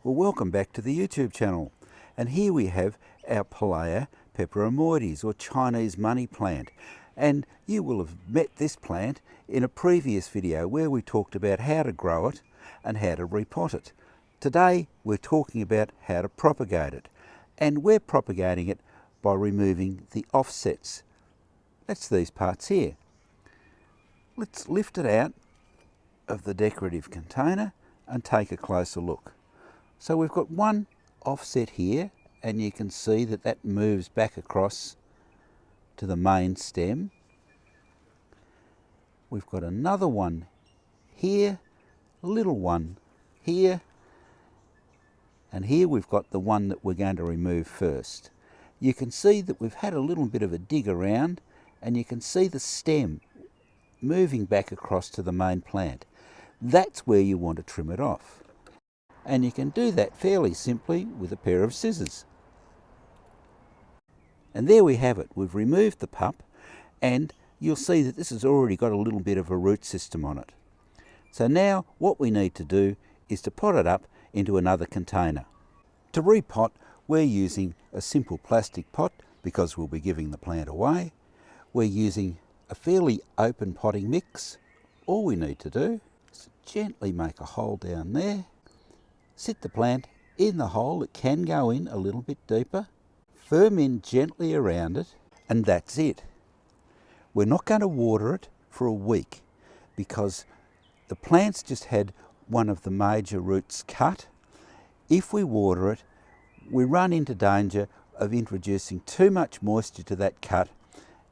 Well, welcome back to the YouTube channel. And here we have our Pilea Peperomoides, or Chinese money plant. And you will have met this plant in a previous video where we talked about how to grow it and how to repot it. Today we're talking about how to propagate it. And we're propagating it by removing the offsets. That's these parts here. Let's lift it out of the decorative container and take a closer look. So we've got one offset here, and you can see that that moves back across to the main stem. We've got another one here, a little one here, and here we've got the one that we're going to remove first. You can see that we've had a little bit of a dig around, and you can see the stem moving back across to the main plant. That's where you want to trim it off. And you can do that fairly simply with a pair of scissors. And there we have it. We've removed the pup, and you'll see that this has already got a little bit of a root system on it. So now what we need to do is to pot it up into another container. To repot, we're using a simple plastic pot because we'll be giving the plant away. We're using a fairly open potting mix. All we need to do is gently make a hole down there. Sit the plant in the hole. It can go in a little bit deeper. Firm in gently around it, and that's it. We're not going to water it for a week because the plant's just had one of the major roots cut. If we water it, we run into danger of introducing too much moisture to that cut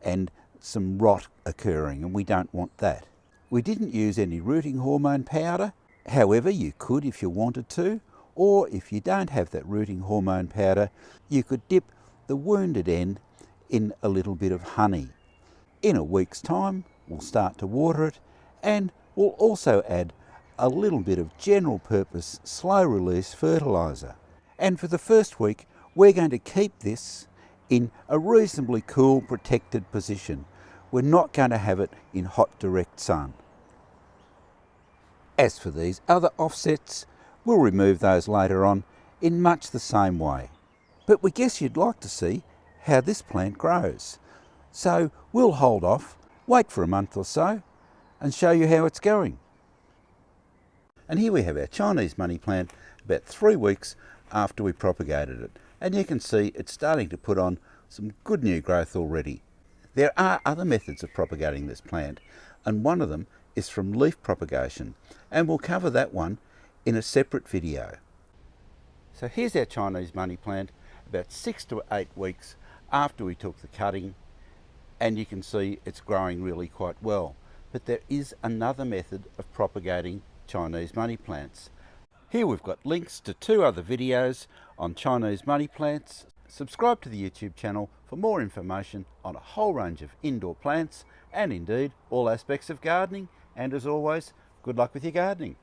and some rot occurring, and we don't want that. We didn't use any rooting hormone powder. However, you could if you wanted to, or if you don't have that rooting hormone powder, you could dip the wounded end in a little bit of honey. In a week's time, we'll start to water it, and we'll also add a little bit of general purpose slow release fertiliser. And for the first week, we're going to keep this in a reasonably cool, protected position. We're not going to have it in hot, direct sun. As for these other offsets, we'll remove those later on in much the same way. But we guess you'd like to see how this plant grows. So we'll hold off, wait for a month or so, and show you how it's going. And here we have our Chinese money plant about 3 weeks after we propagated it. And you can see it's starting to put on some good new growth already. There are other methods of propagating this plant, and one of them is from leaf propagation, and we'll cover that one in a separate video. So here's our Chinese money plant about 6 to 8 weeks after we took the cutting, and you can see it's growing really quite well. But there is another method of propagating Chinese money plants. Here we've got links to 2 other videos on Chinese money plants. Subscribe to the YouTube channel for more information on a whole range of indoor plants and indeed all aspects of gardening. And as always, good luck with your gardening.